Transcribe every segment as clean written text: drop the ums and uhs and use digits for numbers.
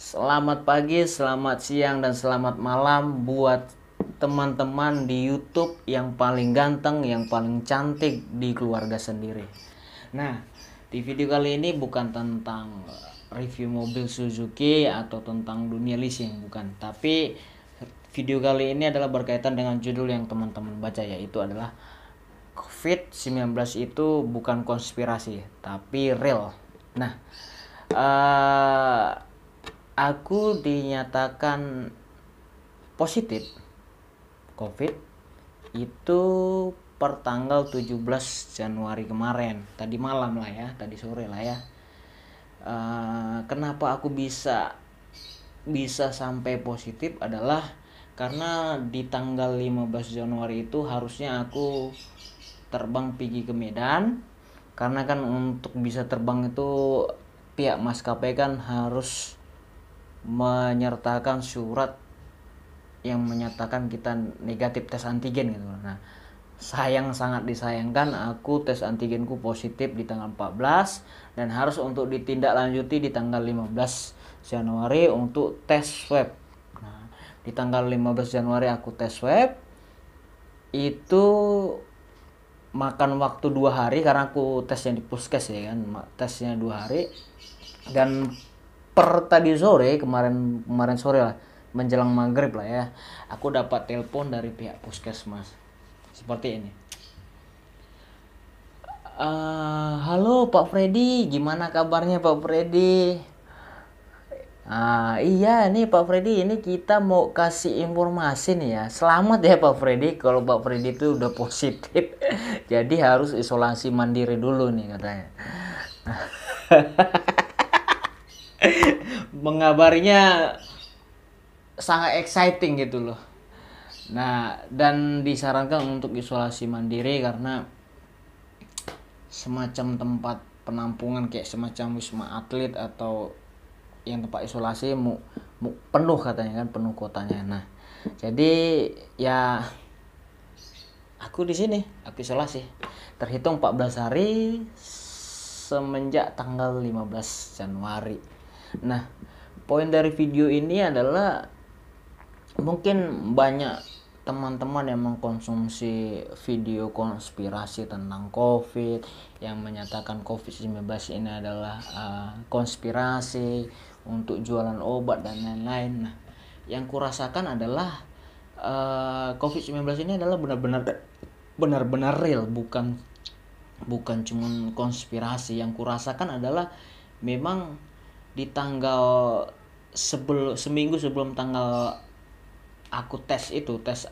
Selamat pagi, selamat siang, dan selamat malam buat teman-teman di YouTube yang paling ganteng, yang paling cantik di keluarga sendiri. Nah, di video kali ini bukan tentang review mobil Suzuki atau tentang dunia leasing, bukan. Tapi video kali ini adalah berkaitan dengan judul yang teman-teman baca, yaitu adalah COVID-19 itu bukan konspirasi, tapi real. Nah, aku dinyatakan positif COVID itu per tanggal 17 Januari kemarin. Tadi malam lah ya, tadi sore lah ya. Kenapa aku bisa sampai positif adalah karena di tanggal 15 Januari itu harusnya aku terbang pergi ke Medan, karena kan untuk bisa terbang itu pihak maskapai kan harus menyertakan surat yang menyatakan kita negatif tes antigen gitu. Nah, sangat disayangkan aku tes antigenku positif di tanggal 14 dan harus untuk ditindaklanjuti di tanggal 15 Januari untuk tes swab. Nah, di tanggal 15 Januari aku tes swab, itu makan waktu 2 hari karena aku tesnya di puskes ya kan, tesnya 2 hari. Dan per tadi sore, kemarin sore lah, menjelang maghrib lah ya, aku dapat telepon dari pihak puskesmas seperti ini. Halo Pak Freddy, gimana kabarnya Pak Freddy? Iya nih Pak Freddy, ini kita mau kasih informasi nih ya. Selamat ya Pak Freddy, kalau Pak Freddy itu udah positif. Jadi harus isolasi mandiri dulu nih katanya. Mengabarinya sangat exciting gitu loh. Nah, dan disarankan untuk isolasi mandiri karena semacam tempat penampungan kayak semacam wisma atlet atau yang tempat isolasi penuh katanya kan, penuh kotanya. Nah, jadi ya aku di sini, aku isolasi. Terhitung 14 hari semenjak tanggal 15 Januari. Nah, poin dari video ini adalah mungkin banyak teman-teman yang mengkonsumsi video konspirasi tentang COVID, yang menyatakan COVID-19 ini adalah konspirasi untuk jualan obat dan lain-lain. Nah, yang kurasakan adalah COVID-19 ini adalah benar-benar real, bukan cuma konspirasi. Yang kurasakan adalah memang di tanggal seminggu sebelum tanggal aku tes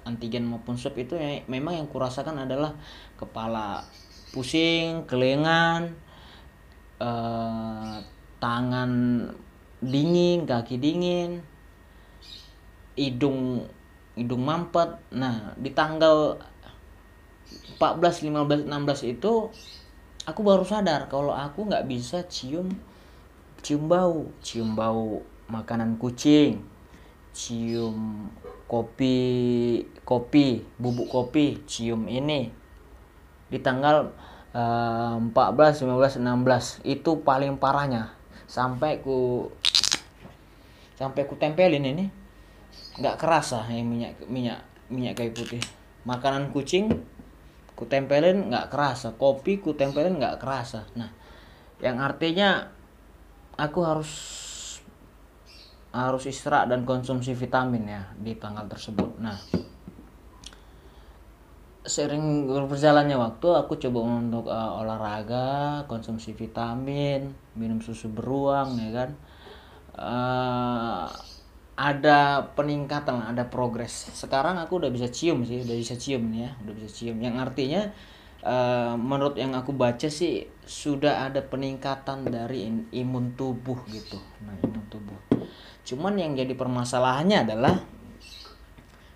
antigen maupun swab itu ya, memang yang kurasakan adalah kepala pusing, kelengan, tangan dingin, kaki dingin, hidung mampet. Nah, di tanggal 14, 15, 16 itu aku baru sadar kalau aku nggak bisa cium bau makanan kucing, cium kopi, bubuk kopi, cium ini. Di tanggal 14, 15, 16 itu paling parahnya. Sampai ku tempelin ini nggak kerasa yang minyak kayu putih. Makanan kucing ku tempelin nggak kerasa, kopi ku tempelin nggak kerasa. Nah, yang artinya aku harus istirahat dan konsumsi vitamin ya di tanggal tersebut. Nah, sering berjalannya waktu aku coba untuk olahraga, konsumsi vitamin, minum susu beruang ya kan. Ada peningkatan, ada progres. Sekarang aku udah bisa cium nih ya, udah bisa cium. Yang artinya menurut yang aku baca sih sudah ada peningkatan dari imun tubuh gitu. Nah, imun tubuh. Cuman yang jadi permasalahannya adalah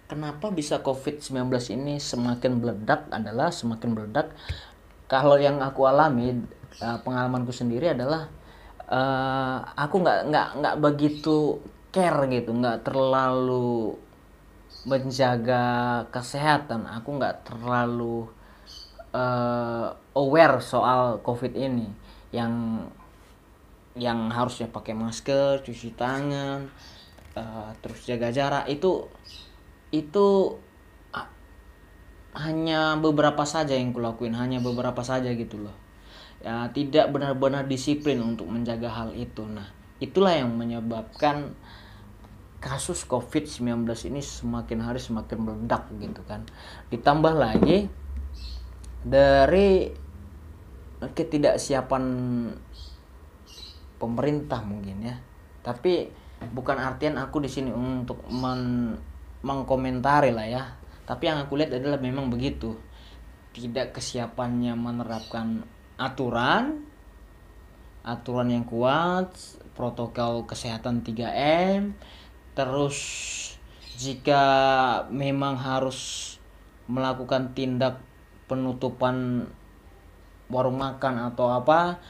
kenapa bisa COVID-19 ini semakin meledak. Kalau yang aku alami, pengalamanku sendiri adalah aku nggak begitu care gitu, nggak terlalu menjaga kesehatan, aku nggak terlalu aware soal COVID ini. Yang yang harusnya pakai masker, cuci tangan, terus jaga jarak, itu hanya beberapa saja yang kulakuin, hanya beberapa saja gitu loh. Ya, tidak benar-benar disiplin untuk menjaga hal itu. Nah, itulah yang menyebabkan kasus COVID-19 ini semakin hari semakin meledak gitu kan. Ditambah lagi dari ketidaksiapan pemerintah mungkin ya. Tapi bukan artian aku di sini untuk mengkomentari lah ya. Tapi yang aku lihat adalah memang begitu. Tidak kesiapannya menerapkan aturan yang kuat, protokol kesehatan 3M. Terus jika memang harus melakukan tindak penutupan warung makan atau apa,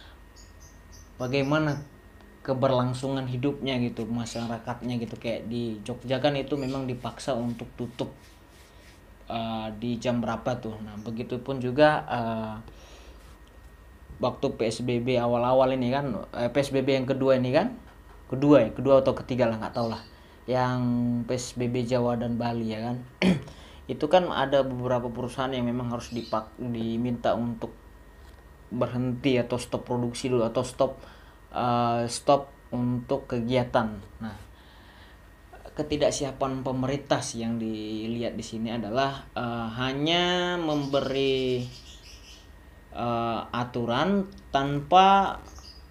bagaimana keberlangsungan hidupnya gitu masyarakatnya gitu. Kayak di Jogja kan itu memang dipaksa untuk tutup di jam berapa tuh. Nah, begitupun juga waktu PSBB awal-awal ini kan, PSBB yang kedua ini kan, kedua atau ketiga lah, nggak tahu lah, yang PSBB Jawa dan Bali ya kan. Itu kan ada beberapa perusahaan yang memang harus diminta untuk berhenti atau stop produksi dulu, atau stop untuk kegiatan. Nah, ketidaksiapan pemerintah sih yang dilihat di sini adalah hanya memberi aturan tanpa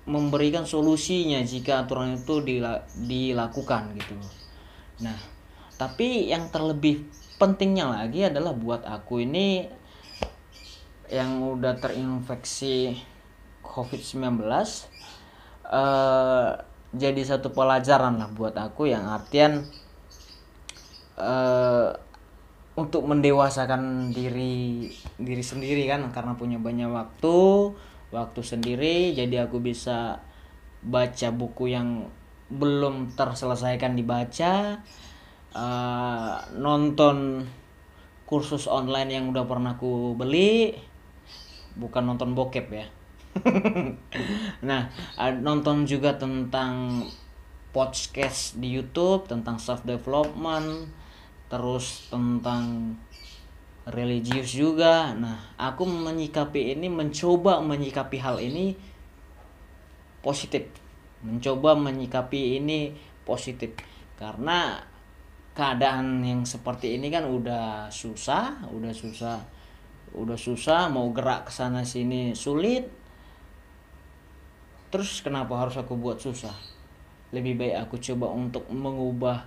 memberikan solusinya jika aturan itu dilakukan gitu. Nah, tapi yang terlebih pentingnya lagi adalah buat aku ini yang udah terinfeksi COVID-19, jadi satu pelajaran lah buat aku, yang artian untuk mendewasakan diri sendiri kan, karena punya banyak waktu sendiri, jadi aku bisa baca buku yang belum terselesaikan dibaca, nonton kursus online yang udah pernah aku beli, bukan nonton bokep ya. Nah, nonton juga tentang podcast di YouTube tentang self development, terus tentang religius juga. Nah, aku mencoba menyikapi hal ini positif. Karena keadaan yang seperti ini kan udah susah, mau gerak ke sana sini sulit. Terus kenapa harus aku buat susah? Lebih baik aku coba untuk mengubah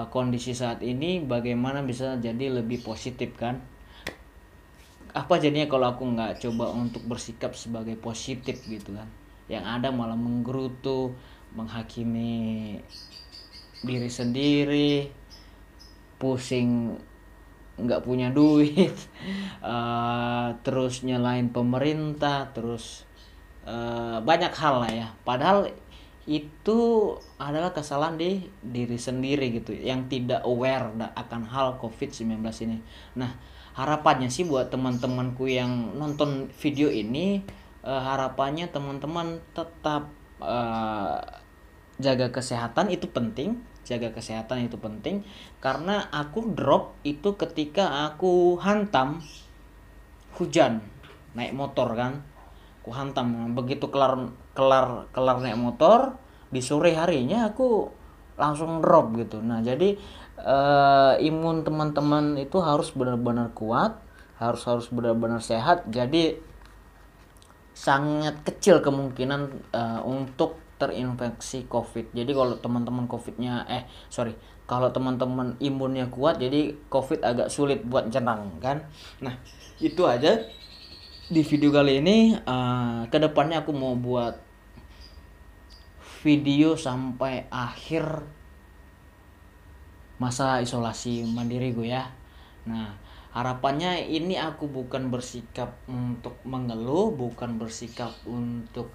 kondisi saat ini, bagaimana bisa jadi lebih positif kan. Apa jadinya kalau aku nggak coba untuk bersikap sebagai positif gitu kan, yang ada malah menggerutu, menghakimi diri sendiri, pusing nggak punya duit, terus nyalain pemerintah, terus banyak hal lah ya. Padahal itu adalah kesalahan di diri sendiri gitu, yang tidak aware akan hal COVID-19 ini. Nah, harapannya sih buat teman-temanku yang nonton video ini, harapannya teman-teman tetap jaga kesehatan itu penting. Karena aku drop itu ketika aku hantam hujan naik motor kan. Aku hantam, begitu kelar naik motor, di sore harinya aku langsung drop gitu. Nah, jadi imun teman-teman itu harus benar-benar kuat, harus benar-benar sehat. Jadi sangat kecil kemungkinan untuk terinfeksi COVID. Jadi kalau teman-teman kalau teman-teman imunnya kuat, jadi COVID agak sulit buat nyerang kan. Nah, itu aja di video kali ini. Kedepannya aku mau buat video sampai akhir masa isolasi mandiri gue ya. Nah, harapannya ini aku bukan bersikap untuk mengeluh, bukan bersikap untuk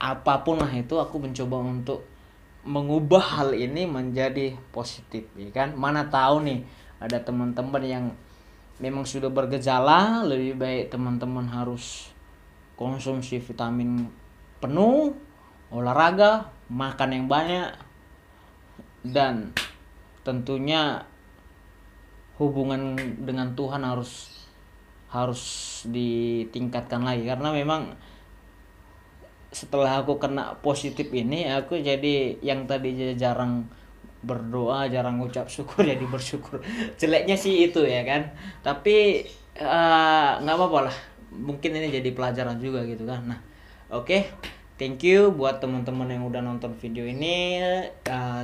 apapun lah itu. Aku mencoba untuk mengubah hal ini menjadi positif ya kan. Mana tahu nih ada teman-teman yang memang sudah bergejala, lebih baik teman-teman harus konsumsi vitamin penuh, olahraga, makan yang banyak, dan tentunya hubungan dengan Tuhan harus ditingkatkan lagi, karena memang setelah aku kena positif ini, aku jadi yang tadinya jarang berdoa, jarang ngucap syukur jadi bersyukur. Jeleknya sih itu ya kan, tapi nggak apa-apa lah, mungkin ini jadi pelajaran juga gitu kan. Nah, oke. Thank you buat teman-teman yang udah nonton video ini.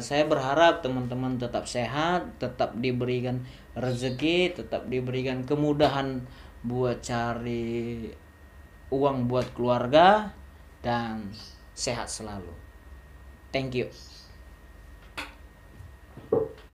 Saya berharap teman-teman tetap sehat, tetap diberikan rezeki, tetap diberikan kemudahan buat cari uang buat keluarga, dan sehat selalu. Thank you.